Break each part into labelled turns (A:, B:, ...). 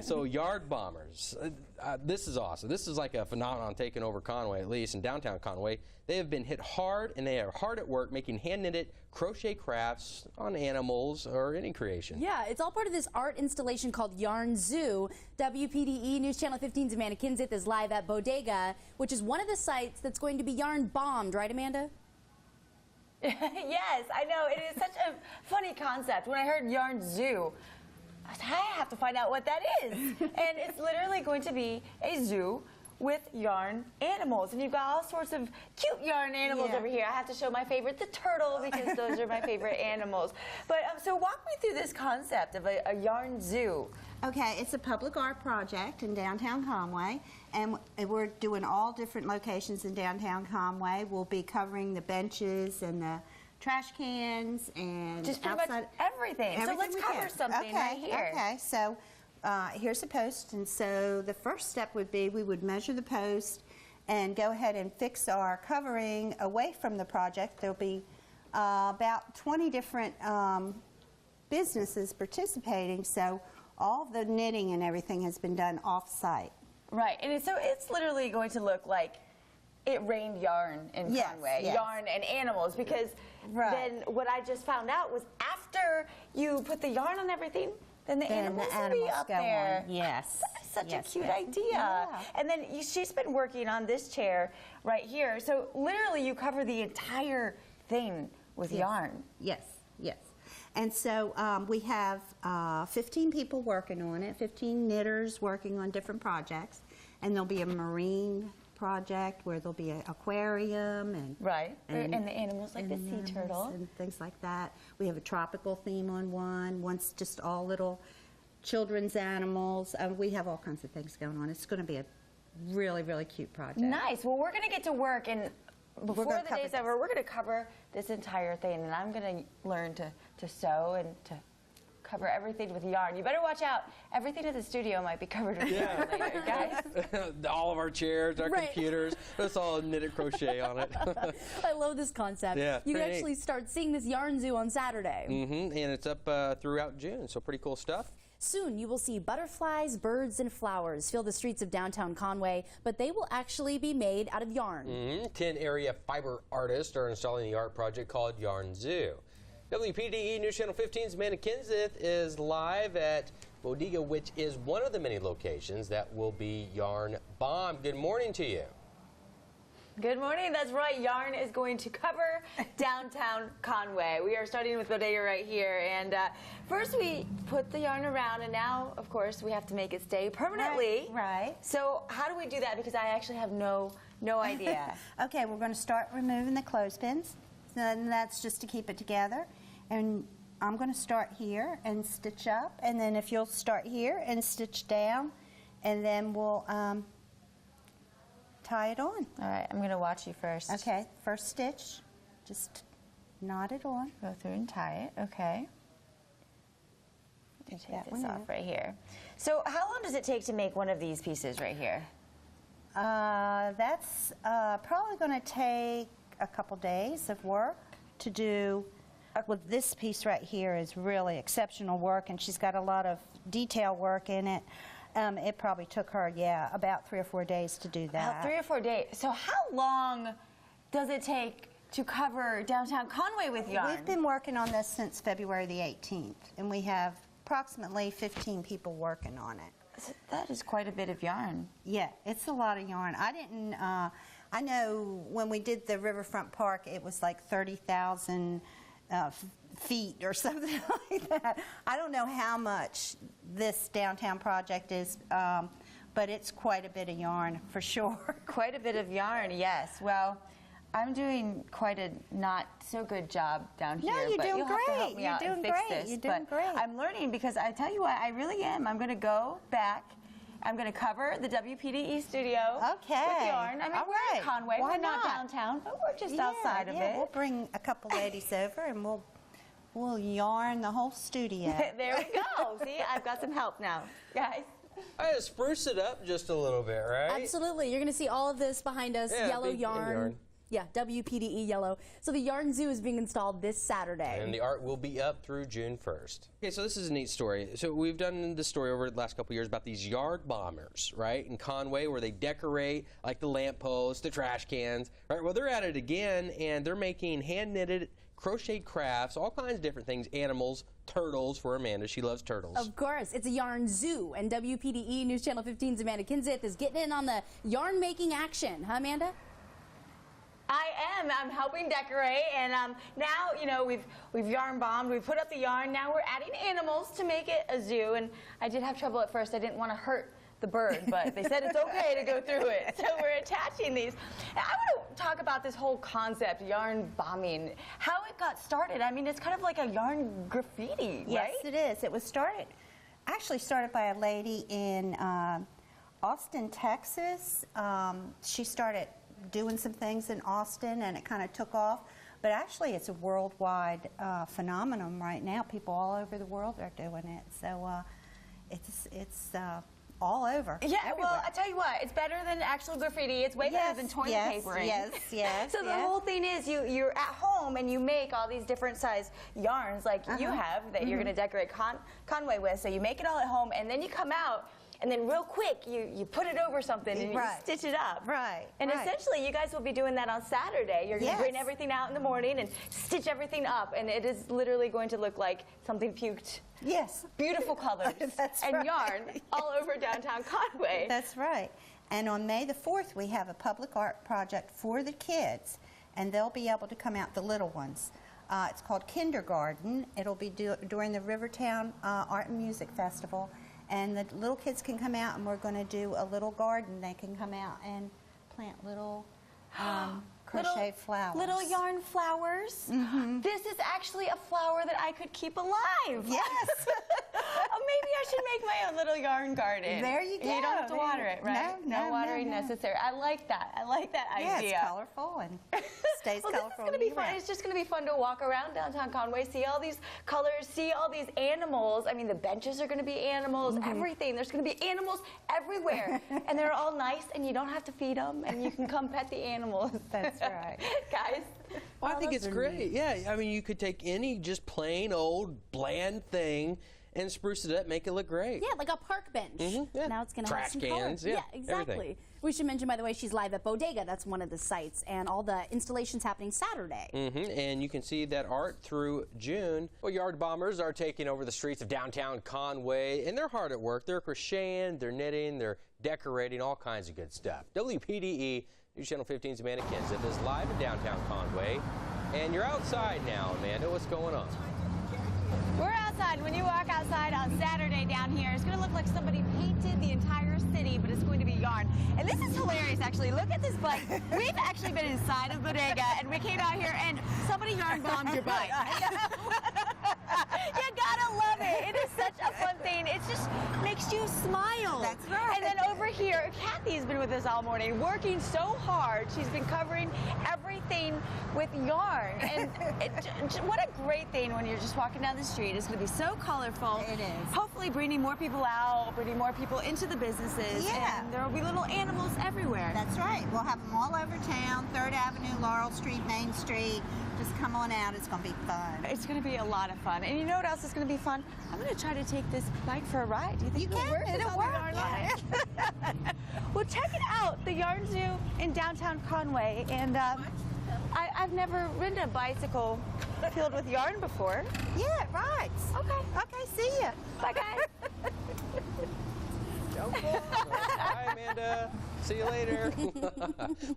A: So yard bombers, this is awesome. This is like a phenomenon taking over Conway, at least in downtown Conway. They have been hit hard, and they are hard at work making hand-knitted crochet crafts on animals or any creation.
B: Yeah, it's all part of this art installation called Yarn Zoo. WPDE News Channel 15's Amanda Kinseth is live at Bodega, which is one of the sites that's going to be yarn bombed, right, Amanda?
C: Yes, I know. It is such a funny concept. When I heard Yarn Zoo, I said, I have to find out what that is. And it's literally going to be a zoo with yarn animals. And you've got all sorts of cute yarn animals over here. I have to show my favorite, the turtle, because those are my favorite animals. But so walk me through this concept of a yarn zoo.
D: Okay, it's a public art project in downtown Conway, and we're doing all different locations in downtown Conway. We'll be covering the benches and the trash cans and
C: just pretty much everything. So let's cover something right here.
D: Okay, so here's the post, and so the first step would be we would measure the post and go ahead and fix our covering away from the project. There'll be about 20 different businesses participating, so all the knitting and everything has been done off-site.
C: Right, and so it's literally going to look like it rained yarn in Conway, yarn and animals, because then what I just found out was after you put the yarn on everything, then the animals will be up there.
D: Yes.
C: That's such a cute idea. Yeah. And then she's been working on this chair right here, so literally you cover the entire thing with yarn.
D: Yes, yes. And so we have 15 people working on it, 15 knitters working on different projects. And there'll be a marine project where there'll be an aquarium and
C: and the animals like the sea turtle
D: and things like that. We have a tropical theme on one. One's just all little children's animals. We have all kinds of things going on. It's going to be a really, really cute project.
C: Nice. Well, we're going to get to work, and before the day's over, we're going to cover this entire thing, and I'm going to learn to sew and to cover everything with yarn. You better watch out. Everything in the studio might be covered with yarn later, guys.
A: All of our chairs, our computers, that's all knitted crochet on it.
B: I love this concept.
A: Yeah,
B: you can actually start seeing this Yarn Zoo on Saturday.
A: And it's up throughout June, so pretty cool stuff.
B: Soon you will see butterflies, birds, and flowers fill the streets of downtown Conway, but they will actually be made out of yarn.
A: 10 area fiber artists are installing the art project called Yarn Zoo. WPDE News Channel 15's Amanda Kinseth is live at Bodega, which is one of the many locations that will be yarn bombed. Good morning to you.
C: Good morning. That's right. Yarn is going to cover downtown Conway. We are starting with Bodega right here. And first we put the yarn around, and now, of course, we have to make it stay permanently.
D: Right.
C: So how do we do that? Because I actually have no idea.
D: Okay, we're going to start removing the clothespins. And that's just to keep it together. And I'm going to start here and stitch up. And then if you'll start here and stitch down, and then we'll tie it on.
C: All right, I'm going to watch you first.
D: Okay, first stitch, just knot it on.
C: Go through and tie it, okay. Take this off right here. So how long does it take to make one of these pieces right here?
D: That's probably going to take a couple days of work to do. Well, this piece right here is really exceptional work, and she's got a lot of detail work in it. It probably took her, about 3 or 4 days to do that.
C: About 3 or 4 days. So how long does it take to cover downtown Conway with yarn?
D: We've been working on this since February the 18th, and we have approximately 15 people working on it.
C: So that is quite a bit of yarn.
D: Yeah, it's a lot of yarn. I didn't, I know when we did the Riverfront Park, it was like 30,000 feet or something like that. I don't know how much this downtown project is, but it's quite a bit of yarn for sure.
C: Quite a bit of yarn, yes. Well, I'm doing quite a not so good job down here.
D: No, you're
C: but
D: doing
C: you'll
D: great.
C: have to help me out and fix this.
D: You're doing great.
C: I'm learning, because I tell you what, I really am. I'm going to go back. I'm going to cover the WPDE studio with yarn. I mean, we're in Conway. We're not downtown, but we're just outside of it.
D: We'll bring a couple ladies over, and we'll yarn the whole studio.
C: There we go. See, I've got some help now, guys.
A: I spruce it up just a little bit, right?
B: Absolutely. You're going to see all of this behind us, yellow yarn. Yeah, WPDE yellow. So the Yarn Zoo is being installed this Saturday.
A: And the art will be up through June 1st. Okay, so this is a neat story. So we've done this story over the last couple of years about these yard bombers, right, in Conway, where they decorate like the lampposts, the trash cans, right? Well, they're at it again, and they're making hand-knitted crocheted crafts, all kinds of different things, animals, turtles for Amanda. She loves turtles.
B: Of course, it's a yarn zoo, and WPDE News Channel 15's Amanda Kinseth is getting in on the yarn making action, huh, Amanda?
C: I am. I'm helping decorate, and now, you know, we've yarn bombed. We've put up the yarn. Now we're adding animals to make it a zoo, and I did have trouble at first. I didn't want to hurt the bird, but they said it's okay to go through it. So we're attaching these. And I want to talk about this whole concept, yarn bombing, how it got started. I mean, it's kind of like a yarn graffiti,
D: Yes,
C: right?
D: it is. It was actually started by a lady in Austin, Texas. She started doing some things in Austin, and it kind of took off. But actually, it's a worldwide phenomenon right now. People all over the world are doing it. So it's all over.
C: Yeah,
D: everywhere.
C: well, I tell you what, it's better than actual graffiti. It's way better than toilet papering.
D: Yes.
C: So the whole thing is you're at home and you make all these different size yarns like you have that you're going to decorate Conway with. So you make it all at home, and then you come out, and then real quick you put it over something and you stitch it up.
D: Right.
C: And essentially you guys will be doing that on Saturday. You're going to bring everything out in the morning and stitch everything up, and it is literally going to look like something puked.
D: Yes.
C: Beautiful colors and yarn all over downtown Conway.
D: That's right. And on May the 4th, we have a public art project for the kids, and they'll be able to come out, the little ones. It's called Kindergarten. It'll be during the Rivertown Art and Music Festival, and the little kids can come out, and we're going to do a little garden. They can come out and plant little crochet flowers.
C: Little yarn flowers. This is actually a flower that I could keep alive.
D: Yes.
C: Maybe I should make my own little yarn garden.
D: There you go.
C: You don't have to water it, right?
D: No
C: watering necessary. I like that. I like that idea.
D: Yeah, it's colorful and stays
C: well,
D: colorful.
C: This is going to be fun. It's just going to be fun to walk around downtown Conway, see all these colors, see all these animals. I mean, the benches are going to be animals, everything. There's going to be animals everywhere. And they're all nice, and you don't have to feed them, and you can come pet the animals.
D: That's right.
C: Guys.
A: Well, I think it's great. Yeah, I mean, you could take any just plain old bland thing and spruce it up, make it look great.
B: Yeah, like a park bench.
A: Yeah.
B: Now it's going to have
A: Trash
B: some
A: cans,
B: color.
A: yeah,
B: exactly.
A: everything.
B: We should mention, by the way, she's live at Bodega. That's one of the sites, and all the installations happening Saturday.
A: And you can see that art through June. Well, yard bombers are taking over the streets of downtown Conway, and they're hard at work. They're crocheting, they're knitting, they're decorating, all kinds of good stuff. WPDE News Channel 15's Amanda Kinseth is live in downtown Conway, and you're outside now, Amanda. What's going on?
C: We're outside. When you walk outside on Saturday down here, it's going to look like somebody painted the entire city, but it's going to be yarn. And this is hilarious, actually. Look at this bike. We've actually been inside of Bodega, and we came out here, and somebody yarn bombed your bike. You gotta love it. It is such a fun thing. It just makes you smile.
D: That's right.
C: And then over here, Kathy's been with us all morning, working so hard. She's been covering everything with yarn. And what a great thing when you're just walking down the street. It's going to be so colorful.
D: It is.
C: Hopefully bringing more people out, bringing more people into the businesses.
D: Yeah.
C: And there will be little animals everywhere.
D: That's right. We'll have them all over town, 3rd Avenue, Laurel Street, Main Street. Just come on out. It's going to be fun.
C: It's going to be a lot of fun. And you know what else is going to be fun? I'm going to try to take this bike for a ride. Do you think it'll work?
D: It'll work.
C: Well, check it out, the Yarn Zoo in downtown Conway. And I've never ridden a bicycle filled with yarn before.
D: Yeah, right. Okay, see ya.
C: Bye, guys.
A: Bye, Amanda. See you later.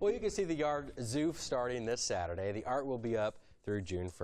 A: Well, you can see the Yard Zoo starting this Saturday. The art will be up through June 1st.